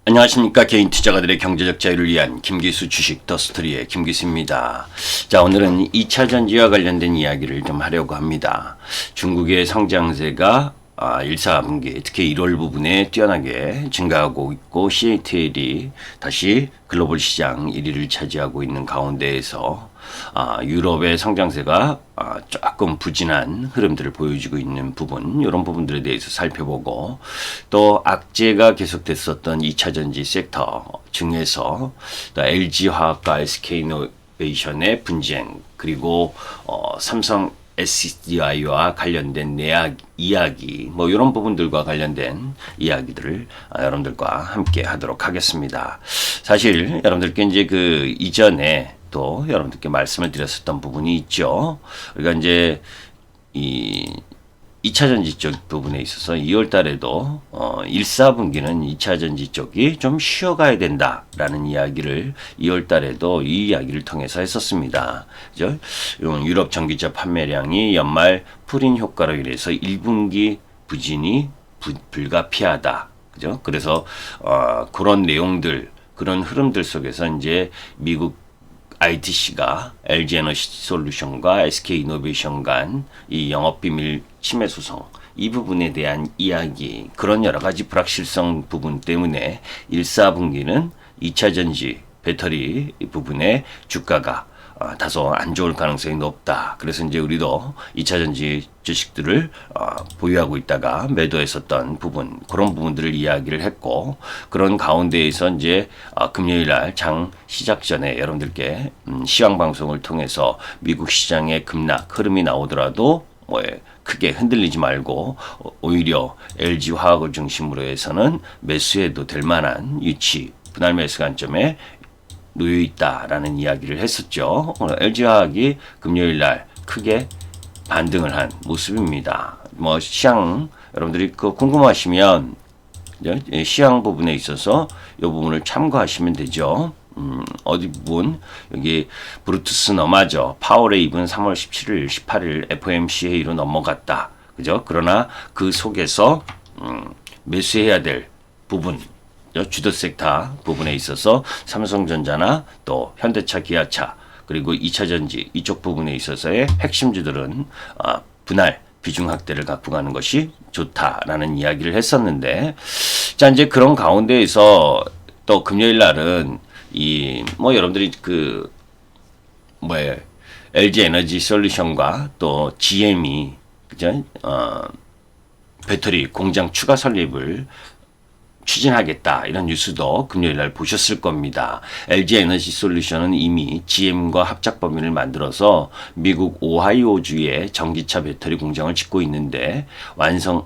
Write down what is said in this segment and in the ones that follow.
안녕하십니까. 개인 투자가들의 경제적 자유를 위한 김기수 주식 더스토리의 김기수입니다. 자, 오늘은 2차 전지와 관련된 이야기를 좀 하려고 합니다. 중국의 상장세가 1, 4분기 특히 1월 부분에 뛰어나게 증가하고 있고 CATL이 다시 글로벌 시장 1위를 차지하고 있는 가운데에서 유럽의 상장세가 조금 부진한 흐름들을 보여주고 있는 부분, 이런 부분들에 대해서 살펴보고, 또 악재가 계속됐었던 2차 전지 섹터 중에서 LG화학과 SK이노베이션의 분쟁, 그리고 삼성 SDI와 관련된 내약 이야기, 뭐 이런 부분들과 관련된 이야기들을 여러분들과 함께 하도록 하겠습니다. 사실 여러분들께 이제 그 이전에 또 여러분들께 말씀을 드렸었던 부분이 있죠. 그러니까 이제 이 2차 전지 쪽 부분에 있어서 2월 달에도 1, 4분기는 2차 전지 쪽이 좀 쉬어가야 된다라는 이야기를 2월 달에도 이 이야기를 통해서 했었습니다. 그죠? 유럽 전기차 판매량이 연말 풀인 효과로 인해서 1분기 부진이 불가피하다. 그죠? 그래서 그런 내용들, 그런 흐름들 속에서 이제 미국 ITC가 LG 에너지 솔루션과 SK 이노베이션 간 이 영업비밀 침해 소송, 이 부분에 대한 이야기, 그런 여러 가지 불확실성 부분 때문에 1, 4분기는 2차 전지 배터리 부분의 주가가 다소 안 좋을 가능성이 높다. 그래서 이제 우리도 2차 전지 주식들을 보유하고 있다가 매도했었던 부분, 그런 부분들을 이야기를 했고, 그런 가운데에서 이제 금요일 날 장 시작 전에 여러분들께 시황 방송을 통해서 미국 시장의 급락 흐름이 나오더라도 크게 흔들리지 말고 오히려 LG 화학을 중심으로 해서는 매수해도 될 만한 위치, 분할 매수 관점에 놓여 있다라는 이야기를 했었죠. LG화학이 금요일 날 크게 반등을 한 모습입니다. 뭐 시황 여러분들이 궁금하시면 시황 부분에 있어서 이 부분을 참고하시면 되죠. 어디 부분 여기 브루투스 너마저 파워레이븐 3월 17일, 18일 FOMC 회의로 넘어갔다. 그죠? 그러나 그 속에서 매수해야 될 부분, 주도 섹터 부분에 있어서 삼성전자나 또 현대차, 기아차, 그리고 2차 전지 이쪽 부분에 있어서의 핵심주들은 분할 비중 확대를 갖고 가는 것이 좋다라는 이야기를 했었는데, 자, 이제 그런 가운데에서 또 금요일 날은 여러분들이 LG 에너지 솔루션과 또 GM이 그죠? 배터리 공장 추가 설립을 추진하겠다, 이런 뉴스도 금요일 날 보셨을 겁니다. LG 에너지 솔루션은 이미 GM과 합작 법인을 만들어서 미국 오하이오주에 전기차 배터리 공장을 짓고 있는데,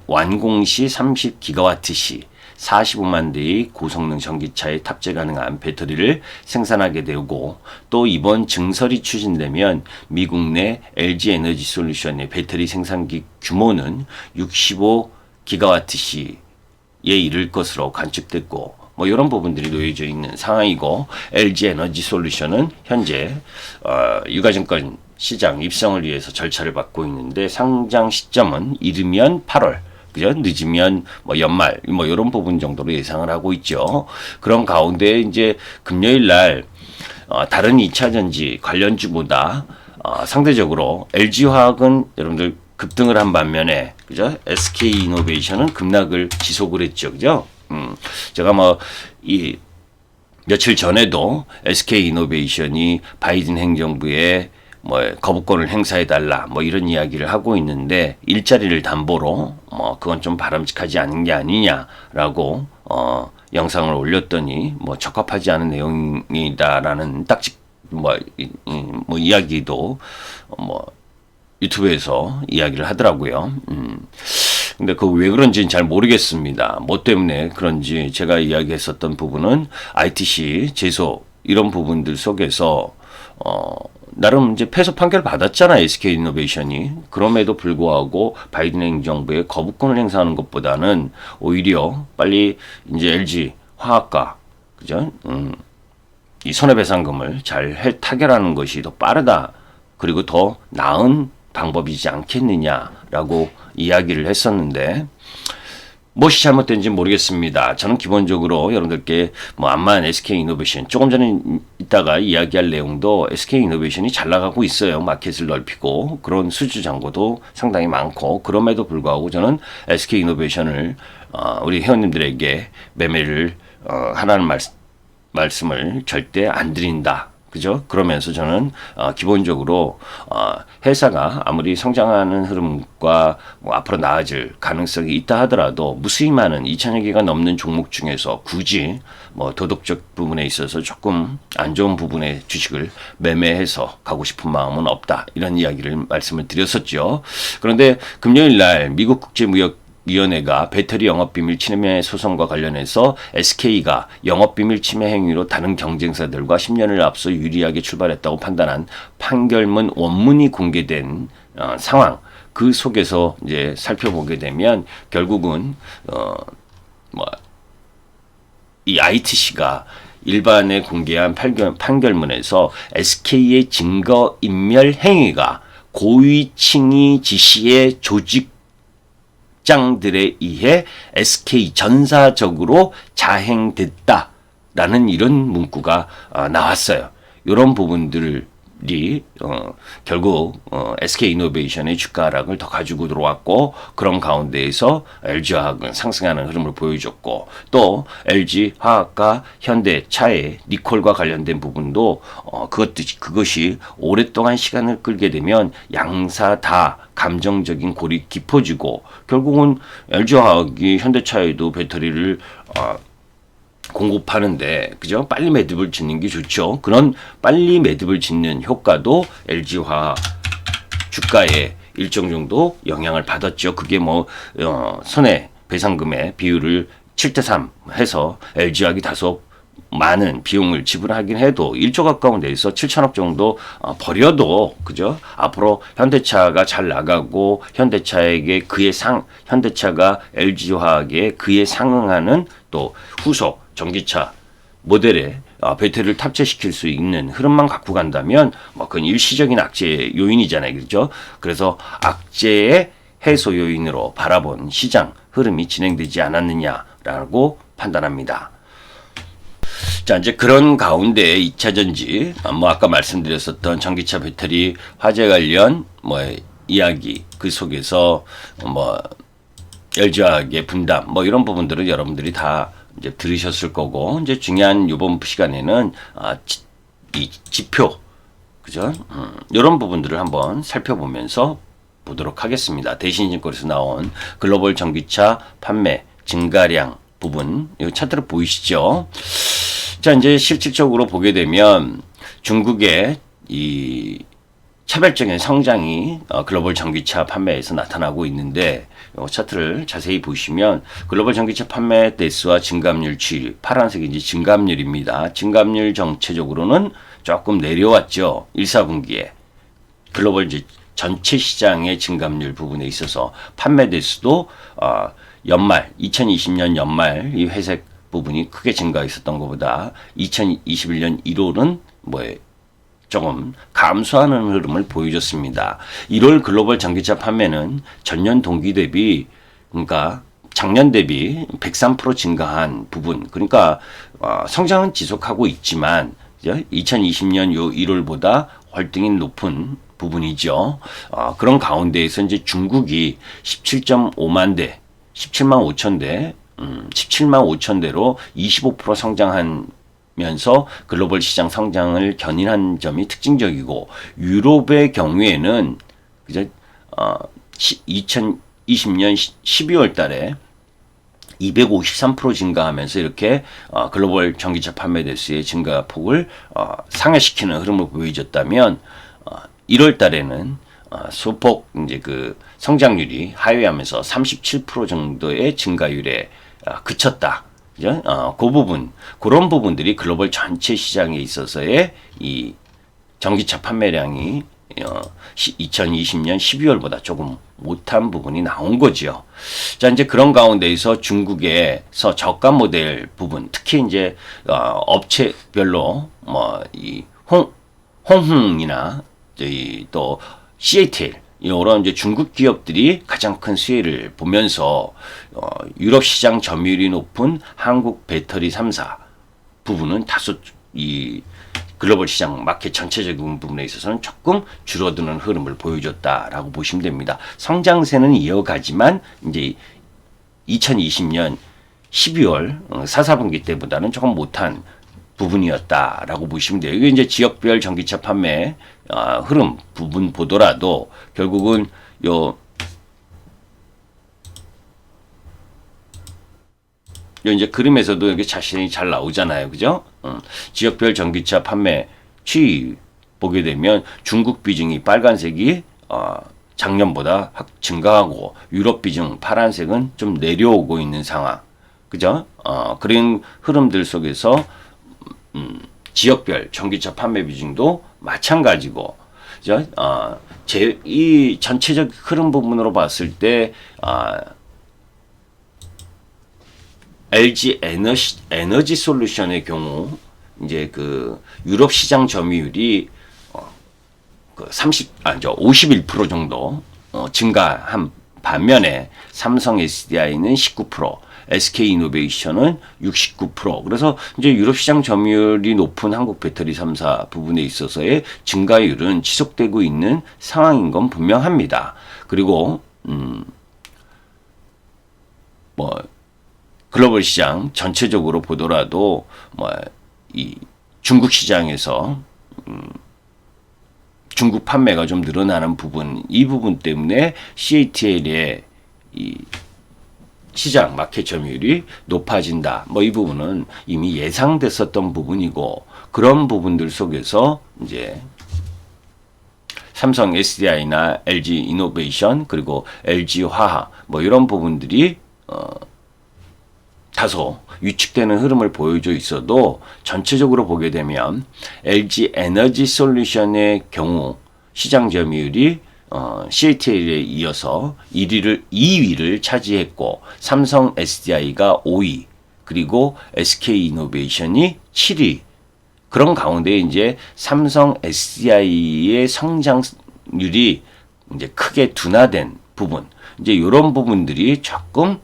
완공 시 30기가와트 시 45만 대의 고성능 전기차에 탑재 가능한 배터리를 생산하게 되고, 또 이번 증설이 추진되면 미국 내 LG 에너지 솔루션의 배터리 생산기 규모는 65기가와트 에 이를 것으로 관측됐고, 이런 부분들이 놓여져 있는 상황이고, LG 에너지 솔루션은 현재 유가증권 시장 입성을 위해서 절차를 받고 있는데, 상장 시점은 이르면 8월, 그죠? 늦으면 연말, 이런 부분 정도로 예상을 하고 있죠. 그런 가운데 이제 금요일 날 다른 2차 전지 관련주보다 상대적으로 LG 화학은 여러분들 급등을 한 반면에, 그죠? SK 이노베이션은 급락을 지속을 했죠. 그죠? 제가 며칠 전에도 SK 이노베이션이 바이든 행정부에 거부권을 행사해달라, 이런 이야기를 하고 있는데, 일자리를 담보로, 그건 좀 바람직하지 않은 게 아니냐라고, 영상을 올렸더니, 적합하지 않은 내용이다라는 이야기도, 유튜브에서 이야기를 하더라고요. 근데 왜 그런지는 잘 모르겠습니다. 뭐 때문에 그런지. 제가 이야기했었던 부분은 ITC 제소 이런 부분들 속에서 나름 이제 패소 판결 받았잖아요, SK 이노베이션이. 그럼에도 불구하고 바이든 행정부의 거부권을 행사하는 것보다는 오히려 빨리 이제 LG 화학과, 그죠? 이 손해배상금을 잘 타결하는 것이 더 빠르다, 그리고 더 나은 방법이지 않겠느냐라고 이야기를 했었는데, 무엇이 잘못된지 모르겠습니다. 저는 기본적으로 여러분들께 뭐 암만 SK이노베이션 조금 전에 이따가 이야기할 내용도 SK이노베이션이 잘 나가고 있어요. 마켓을 넓히고 그런 수주 잔고도 상당히 많고 그럼에도 불구하고 저는 SK이노베이션을 우리 회원님들에게 매매를 하라는 말씀을 절대 안 드린다. 그죠? 그러면서 저는 기본적으로 회사가 아무리 성장하는 흐름과 뭐 앞으로 나아질 가능성이 있다 하더라도 무수히 많은 2천여 개가 넘는 종목 중에서 굳이 뭐 도덕적 부분에 있어서 조금 안 좋은 부분의 주식을 매매해서 가고 싶은 마음은 없다. 이런 이야기를 말씀을 드렸었죠. 그런데 금요일 날 미국 국제무역 위원회가 배터리 영업비밀 침해 소송과 관련해서 SK가 영업비밀 침해 행위로 다른 경쟁사들과 10년을 앞서 유리하게 출발했다고 판단한 판결문 원문이 공개된 상황. 그 속에서 이제 살펴보게 되면 결국은 이 ITC가 일반에 공개한 판결문에서 SK의 증거 인멸 행위가 고위층이 지시의 조직 장들에 의해 SK 전사적으로 자행됐다라는 이런 문구가 나왔어요. 이런 부분들이 결국 SK이노베이션의 주가 하락을 더 가지고 들어왔고 그런 가운데에서 LG화학은 상승하는 흐름을 보여줬고 또 LG화학과 현대차의 리콜과 관련된 부분도 그것이 오랫동안 시간을 끌게 되면 양사 다 감정적인 골이 깊어지고 결국은 LG화학이 현대차에도 배터리를 공급하는데 그죠? 빨리 매듭을 짓는 게 좋죠. 그런 빨리 매듭을 짓는 효과도 LG화학 주가에 일정 정도 영향을 받았죠. 그게 뭐 손해 배상금의 비율을 7대3 해서 LG화학이 다소 많은 비용을 지불하긴 해도 1조 가까운 데에서 7천억 정도 버려도 그죠? 앞으로 현대차가 잘 나가고 현대차에게 현대차가 LG화학에 그에 상응하는 또 후속 전기차 모델에 배터리를 탑재시킬 수 있는 흐름만 갖고 간다면 뭐 그건 일시적인 악재 요인이잖아요. 그렇죠? 그래서 악재의 해소 요인으로 바라본 시장 흐름이 진행되지 않았느냐라고 판단합니다. 자, 이제 그런 가운데 2차 전지, 아까 말씀드렸었던 전기차 배터리 화재 관련 이야기, 그 속에서 LG화학의 분담, 이런 부분들은 여러분들이 다 이제 들으셨을 거고, 이제 중요한 이번 시간에는, 이 지표, 그죠? 이런 부분들을 한번 살펴보면서 보도록 하겠습니다. 대신증권에서 나온 글로벌 전기차 판매 증가량 부분, 이 차트를 보이시죠? 자, 이제 실질적으로 보게 되면 중국의 이 차별적인 성장이 글로벌 전기차 판매에서 나타나고 있는데 이 차트를 자세히 보시면 글로벌 전기차 판매 대수와 증감률 추이, 파란색이 이제 증감률입니다. 증감률 정체적으로는 조금 내려왔죠. 1, 4분기에. 글로벌 전체 시장의 증감률 부분에 있어서 판매 대수도 연말, 2020년 연말 이 회색 부분이 크게 증가했었던 것보다 2021년 1월은 조금 감소하는 흐름을 보여줬습니다. 1월 글로벌 전기차 판매는 전년 동기 대비 그러니까 작년 대비 103% 증가한 부분. 그러니까 성장은 지속하고 있지만 2020년 요 1월보다 월등히 높은 부분이죠. 그런 가운데에서 이제 중국이 17.5만 대, 17만 5천 대 17만 5천 대로 25% 성장하면서 글로벌 시장 성장을 견인한 점이 특징적이고 유럽의 경우에는 그죠? 2020년 12월 달에 253% 증가하면서 이렇게 글로벌 전기차 판매 대수의 증가폭을 상회시키는 흐름을 보여줬다면 1월 달에는 소폭 이제 그 성장률이 하회하면서 37% 정도의 증가율에 그쳤다. 그죠? 그 부분, 그런 부분들이 글로벌 전체 시장에 있어서의 이 전기차 판매량이 2020년 12월보다 조금 못한 부분이 나온 거죠. 자, 이제 그런 가운데에서 중국에서 저가 모델 부분, 특히 이제 업체별로 이 홍흥이나 또 CATL 이런 이제 중국 기업들이 가장 큰 수혜를 보면서 유럽 시장 점유율이 높은 한국 배터리 3사 부분은 다소 이 글로벌 시장 마켓 전체적인 부분에 있어서는 조금 줄어드는 흐름을 보여줬다라고 보시면 됩니다. 성장세는 이어가지만 이제 2020년 12월 4분기 때보다는 조금 못한 부분이었다라고 보시면 돼요. 이게 이제 지역별 전기차 판매 흐름 부분 보더라도 결국은 요 이제 그림에서도 이렇게 자신이 잘 나오잖아요. 그죠? 지역별 전기차 판매 추이 보게 되면 중국 비중이 빨간색이 작년보다 확 증가하고 유럽 비중 파란색은 좀 내려오고 있는 상황. 그죠? 그런 흐름들 속에서 지역별 전기차 판매 비중도 마찬가지고, 그죠? 이 전체적 흐름 부분으로 봤을 때, LG 에너지 솔루션의 경우, 이제 그 유럽 시장 점유율이 51% 정도 증가한 반면에 삼성 SDI는 19%, SK 이노베이션은 69%. 그래서 이제 유럽 시장 점유율이 높은 한국 배터리 3사 부분에 있어서의 증가율은 지속되고 있는 상황인 건 분명합니다. 그리고 글로벌 시장 전체적으로 보더라도 이 중국 시장에서 중국 판매가 좀 늘어나는 부분, 이 부분 때문에 CATL의 이 시장 마켓 점유율이 높아진다. 이 부분은 이미 예상됐었던 부분이고, 그런 부분들 속에서 이제 삼성 SDI나 LG 이노베이션 그리고 LG 화학 이런 부분들이 다소 위축되는 흐름을 보여줘 있어도 전체적으로 보게 되면 LG 에너지 솔루션의 경우 시장 점유율이 CATL에 이어서 2위를 차지했고, 삼성 SDI가 5위, 그리고 SK 이노베이션이 7위. 그런 가운데 이제 삼성 SDI의 성장률이 이제 크게 둔화된 부분, 이제 이런 부분들이 조금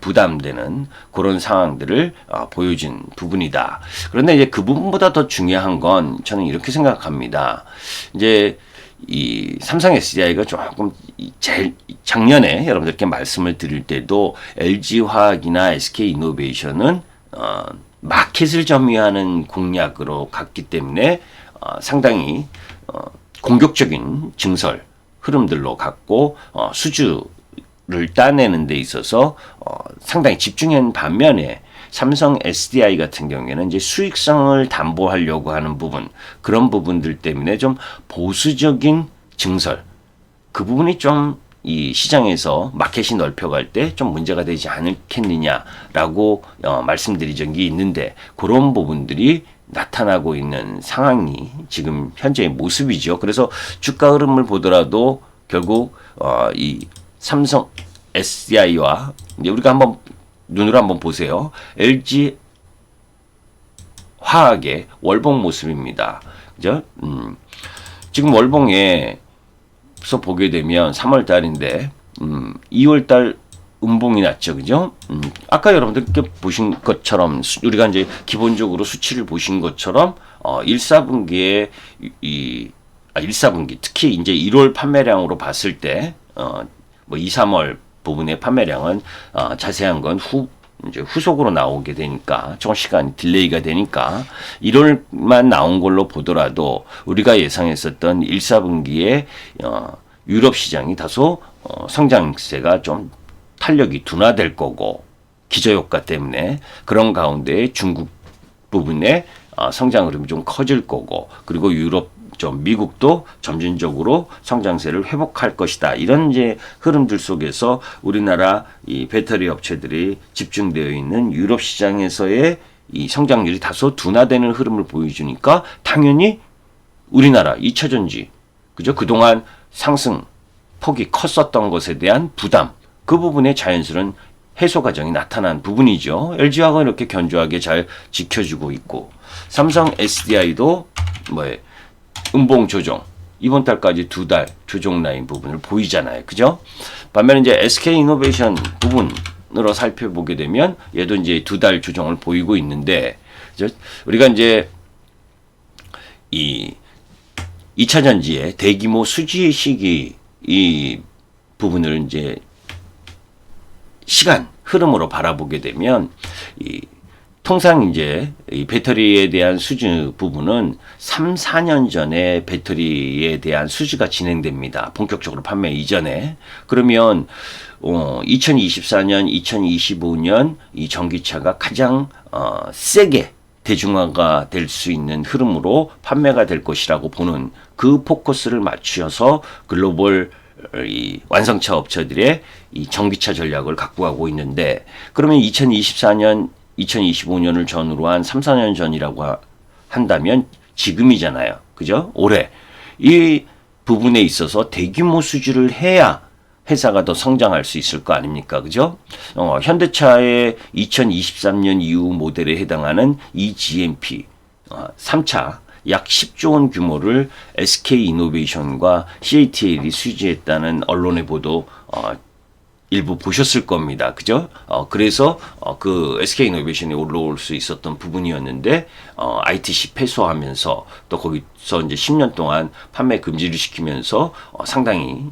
부담되는 그런 상황들을 보여준 부분이다. 그런데 이제 그 부분보다 더 중요한 건 저는 이렇게 생각합니다. 이제 이 삼성 SDI가 조금 제일 작년에 여러분들께 말씀을 드릴 때도 LG 화학이나 SK 이노베이션은 마켓을 점유하는 공략으로 갔기 때문에 상당히 공격적인 증설 흐름들로 갔고 수주를 따내는 데 있어서 상당히 집중한 반면에 삼성 SDI 같은 경우에는 이제 수익성을 담보하려고 하는 부분, 그런 부분들 때문에 좀 보수적인 증설, 그 부분이 좀 이 시장에서 마켓이 넓혀갈 때 좀 문제가 되지 않겠느냐라고 말씀드린 적이 있는데, 그런 부분들이 나타나고 있는 상황이 지금 현재의 모습이죠. 그래서 주가 흐름을 보더라도 결국 이 삼성 SDI와 이제 우리가 한번 눈으로 한번 보세요. LG 화학의 월봉 모습입니다. 그죠? 지금 월봉에서 보게 되면 3월 달인데 2월 달 음봉이 났죠. 그죠? 아까 여러분들께 보신 것처럼 우리가 이제 기본적으로 수치를 보신 것처럼 1, 4분기에 1, 4분기 특히 이제 1월 판매량으로 봤을 때 2, 3월 부분의 판매량은 자세한 건 이제 후속으로 나오게 되니까 조금 시간이 딜레이가 되니까 1월만 나온 걸로 보더라도 우리가 예상했었던 1, 4분기에 유럽 시장이 다소 성장세가 좀 탄력이 둔화될 거고, 기저효과 때문에 그런 가운데 중국 부분의 성장 흐름이 좀 커질 거고, 그리고 유럽 미국도 점진적으로 성장세를 회복할 것이다. 이런 이제 흐름들 속에서 우리나라 이 배터리 업체들이 집중되어 있는 유럽 시장에서의 이 성장률이 다소 둔화되는 흐름을 보여주니까 당연히 우리나라 2차전지, 그죠? 그동안 상승 폭이 컸었던 것에 대한 부담, 그 부분에 자연스러운 해소 과정이 나타난 부분이죠. LG화학은 이렇게 견조하게 잘 지켜주고 있고, 삼성 SDI도 음봉 조정, 이번 달까지 2달 조정 라인 부분을 보이잖아요. 그죠? 반면에 이제 SK이노베이션 부분으로 살펴보게 되면 얘도 이제 2달 조정을 보이고 있는데, 그죠? 우리가 이제 이 2차 전지의 대규모 수지 시기 이 부분을 이제 시간 흐름으로 바라보게 되면 통상 이제 이 배터리에 대한 수주 부분은 3, 4년 전에 배터리에 대한 수주가 진행됩니다. 본격적으로 판매 이전에. 그러면 2024년, 2025년 이 전기차가 가장 세게 대중화가 될 수 있는 흐름으로 판매가 될 것이라고 보는 그 포커스를 맞추어서 글로벌 이 완성차 업체들의 이 전기차 전략을 갖고 가고 있는데, 그러면 2024년, 2025년을 전후로 한 3, 4년 전이라고 한다면 지금이잖아요. 그죠? 올해. 이 부분에 있어서 대규모 수주를 해야 회사가 더 성장할 수 있을 거 아닙니까? 그죠? 현대차의 2023년 이후 모델에 해당하는 eGMP 3차 약 10조 원 규모를 SK이노베이션과 CATL이 수주했다는 언론의 보도 일부 보셨을 겁니다. 그죠? 그래서 그 SK이노베이션이 올라올 수 있었던 부분이었는데 ITC 패소하면서 또 거기서 이제 10년 동안 판매 금지를 시키면서 상당히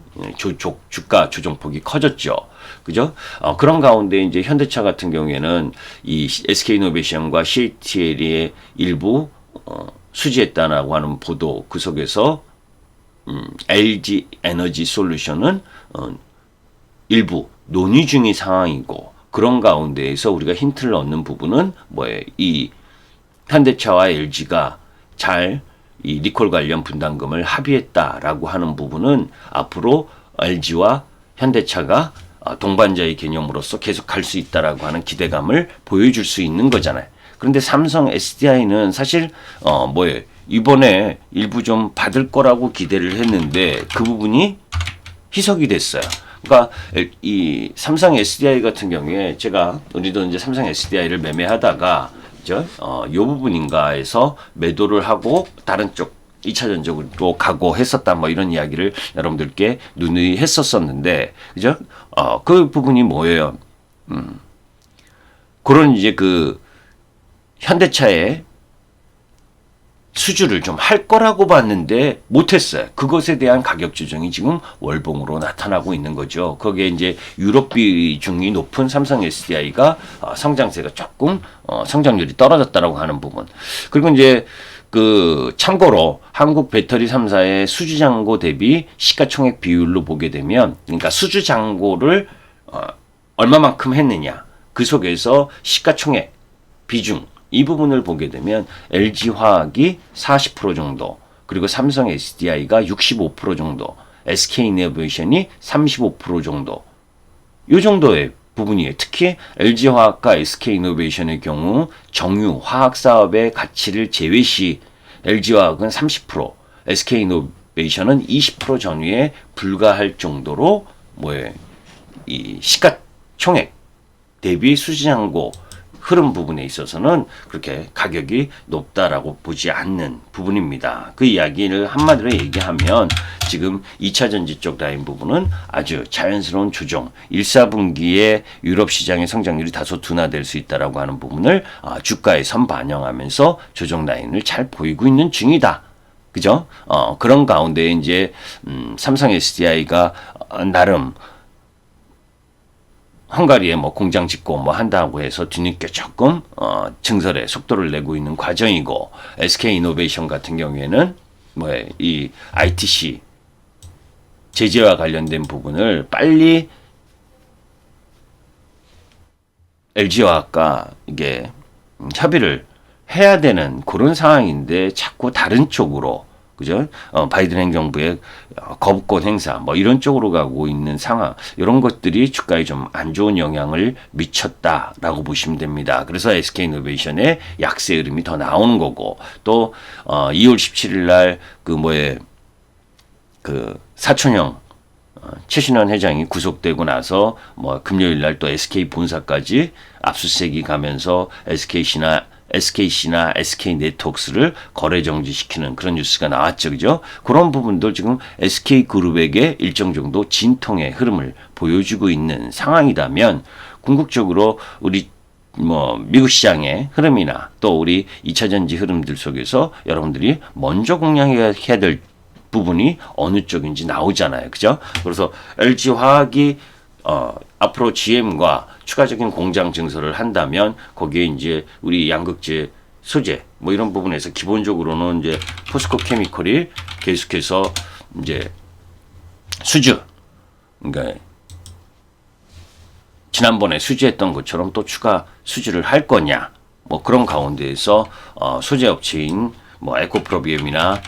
주가 조정폭이 커졌죠. 그죠? 그런 가운데 이제 현대차 같은 경우에는 이 SK이노베이션과 CATL의 일부 수주했다라고 하는 보도, 그 속에서 LG 에너지 솔루션은 일부 논의 중인 상황이고, 그런 가운데에서 우리가 힌트를 얻는 부분은 뭐예요? 이 현대차와 LG가 잘 이 리콜 관련 분담금을 합의했다라고 하는 부분은 앞으로 LG와 현대차가 동반자의 개념으로서 계속 갈 수 있다라고 하는 기대감을 보여줄 수 있는 거잖아요. 그런데 삼성 SDI는 사실 뭐예요? 이번에 일부 좀 받을 거라고 기대를 했는데 그 부분이 희석이 됐어요. 그러니까 이 삼성 SDI 같은 경우에 우리도 이제 삼성 SDI를 매매하다가 이 부분인가에서 매도를 하고 다른 쪽 2차 전적으로 가고 했었다, 뭐 이런 이야기를 여러분들께 누누이 했었었는데, 그죠? 그 부분이 뭐예요? 그런 이제 그 현대차의 수주를 좀 할 거라고 봤는데 못했어요. 그것에 대한 가격 조정이 지금 월봉으로 나타나고 있는 거죠. 거기에 이제 유럽 비중이 높은 삼성 SDI가 성장세가 조금 성장률이 떨어졌다라고 하는 부분. 그리고 이제 그 참고로 한국 배터리 3사의 수주 잔고 대비 시가총액 비율로 보게 되면, 그러니까 수주 잔고를 얼마만큼 했느냐, 그 속에서 시가총액 비중 이 부분을 보게 되면 LG화학이 40% 정도, 그리고 삼성 SDI가 65% 정도, SK이노베이션이 35% 정도, 이 정도의 부분이에요. 특히 LG화학과 SK이노베이션의 경우 정유 화학 사업의 가치를 제외시 LG화학은 30%, SK이노베이션은 20% 전후에 불과할 정도로 이 시가총액 대비 수지잔고 흐름 부분에 있어서는 그렇게 가격이 높다라고 보지 않는 부분입니다. 그 이야기를 한마디로 얘기하면 지금 2차 전지 쪽 라인 부분은 아주 자연스러운 조정, 1, 4분기에 유럽 시장의 성장률이 다소 둔화될 수 있다라고 하는 부분을 주가에 선반영하면서 조정 라인을 잘 보이고 있는 중이다. 그죠? 그런 가운데 이제 삼성 SDI가 나름 헝가리에 뭐 공장 짓고 뭐 한다고 해서 뒤늦게 조금 증설에 속도를 내고 있는 과정이고, SK이노베이션 같은 경우에는 이 ITC 제재와 관련된 부분을 빨리 LG화학과 이게 협의를 해야 되는 그런 상황인데 자꾸 다른 쪽으로, 그죠? 바이든 행정부의 거부권 행사 뭐 이런 쪽으로 가고 있는 상황, 이런 것들이 주가에 좀 안 좋은 영향을 미쳤다라고 보시면 됩니다. 그래서 SK이노베이션의 약세 흐름이 더 나오는 거고, 또 2월 17일 날 그 사촌형 최신원 회장이 구속되고 나서 금요일 날 또 SK 본사까지 압수수색이 가면서 SKC나 SKC나 SK네트워크스를 거래 정지시키는 그런 뉴스가 나왔죠. 그죠? 그런 부분들 지금 SK그룹에게 일정 정도 진통의 흐름을 보여주고 있는 상황이라면 궁극적으로 우리 미국 시장의 흐름이나 또 우리 2차전지 흐름들 속에서 여러분들이 먼저 공략해야 될 부분이 어느 쪽인지 나오잖아요. 그죠? 그래서 LG화학이 앞으로 GM과 추가적인 공장 증설을 한다면 거기에 이제 우리 양극재 소재 이런 부분에서 기본적으로는 이제 포스코 케미컬이 계속해서 이제 수주, 그러니까 지난번에 수주했던 것처럼 또 추가 수주를 할 거냐, 그런 가운데에서 소재 업체인 에코프로비엠이나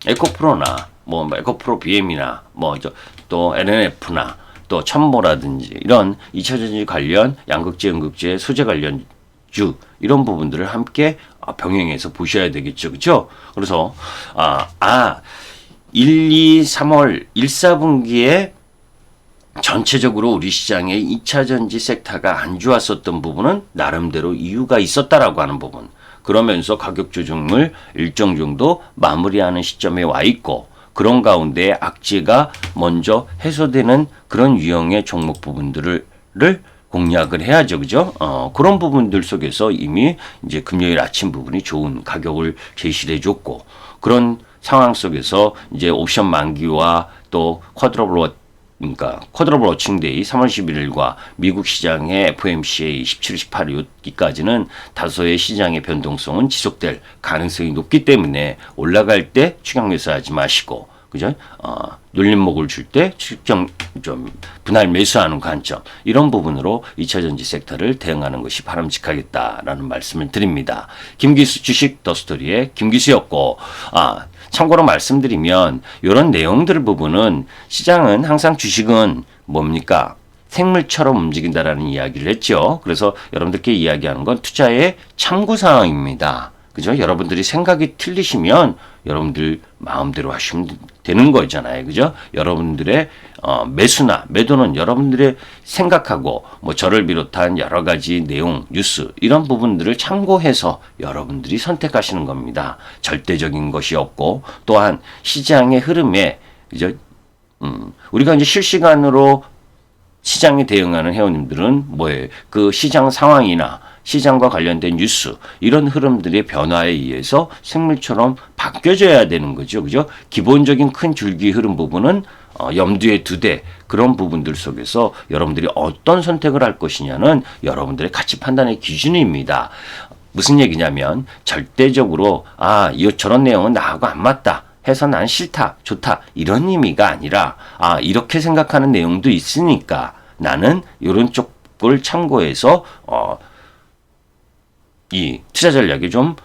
에코프로나 에코프로비엠이나 또 NNF나 또 첨모라든지 이런 2차전지 관련 양극재, 음극재, 소재 관련주 이런 부분들을 함께 병행해서 보셔야 되겠죠. 그렇죠? 그래서 1, 2, 3월 1, 4분기에 전체적으로 우리 시장의 2차전지 섹터가 안 좋았었던 부분은 나름대로 이유가 있었다라고 하는 부분. 그러면서 가격 조정을 일정 정도 마무리하는 시점에 와 있고 그런 가운데 악재가 먼저 해소되는 그런 유형의 종목 부분들을 공략을 해야죠. 그죠? 그런 부분들 속에서 이미 이제 금요일 아침 부분이 좋은 가격을 제시를 해줬고 그런 상황 속에서 이제 옵션 만기와 또 쿼드러블 워칭데이 3월 11일과 미국 시장의 FOMCA 17, 18 여기까지는 다소의 시장의 변동성은 지속될 가능성이 높기 때문에 올라갈 때 추격 매수하지 마시고 그죠? 눌림목을 줄 때 좀 분할 매수하는 관점 이런 부분으로 2차전지 섹터를 대응하는 것이 바람직하겠다라는 말씀을 드립니다. 김기수 주식 더스토리의 김기수였고 참고로 말씀드리면 이런 내용들 부분은 시장은 항상 주식은 뭡니까? 생물처럼 움직인다라는 이야기를 했죠. 그래서 여러분들께 이야기하는 건 투자의 참고사항입니다. 그죠? 여러분들이 생각이 틀리시면 여러분들 마음대로 하시면 되는 거잖아요. 그죠? 여러분들의 매수나 매도는 여러분들의 생각하고 저를 비롯한 여러 가지 내용, 뉴스 이런 부분들을 참고해서 여러분들이 선택하시는 겁니다. 절대적인 것이 없고 또한 시장의 흐름에 그죠? 우리가 이제 실시간으로 시장에 대응하는 회원님들은 뭐예요? 그 시장 상황이나 시장과 관련된 뉴스 이런 흐름들의 변화에 의해서 생물처럼 바뀌어져야 되는 거죠. 그죠? 기본적인 큰 줄기 흐름 부분은 염두에 두되 그런 부분들 속에서 여러분들이 어떤 선택을 할 것이냐는 여러분들의 가치 판단의 기준입니다. 무슨 얘기냐면 절대적으로 저런 내용은 나하고 안 맞다 해서 난 싫다, 좋다 이런 의미가 아니라 이렇게 생각하는 내용도 있으니까 나는 이런 쪽을 참고해서 이 투자 전략의 좀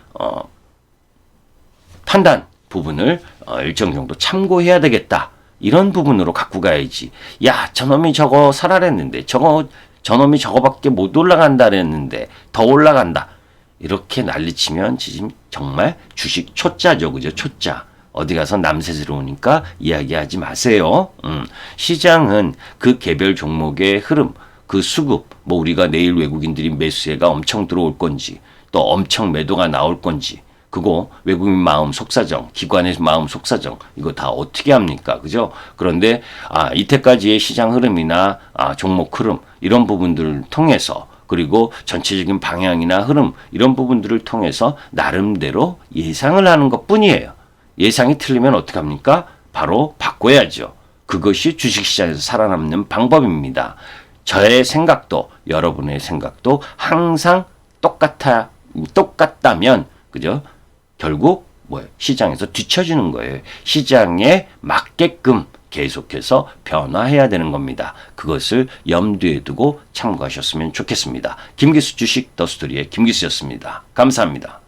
판단 부분을 일정 정도 참고해야 되겠다. 이런 부분으로 갖고 가야지. 야, 저놈이 저거 사라랬는데 저놈이 저거밖에 못 올라간다 그랬는데 더 올라간다. 이렇게 난리치면 지금 정말 주식 초짜죠. 그죠? 초짜. 어디 가서 남세스러우니까 이야기하지 마세요. 시장은 그 개별 종목의 흐름, 그 수급, 우리가 내일 외국인들이 매수세가 엄청 들어올 건지 또 엄청 매도가 나올 건지 그거 외국인 마음 속사정, 기관의 마음 속사정 이거 다 어떻게 합니까? 그죠? 그런데 이때까지의 시장 흐름이나 종목 흐름 이런 부분들을 통해서 그리고 전체적인 방향이나 흐름 이런 부분들을 통해서 나름대로 예상을 하는 것뿐이에요. 예상이 틀리면 어떻게 합니까? 바로 바꿔야죠. 그것이 주식시장에서 살아남는 방법입니다. 저의 생각도 여러분의 생각도 항상 똑같다면 그죠? 결국 시장에서 뒤처지는 거예요. 시장에 맞게끔 계속해서 변화해야 되는 겁니다. 그것을 염두에 두고 참고하셨으면 좋겠습니다. 김기수 주식 더스토리의 김기수였습니다. 감사합니다.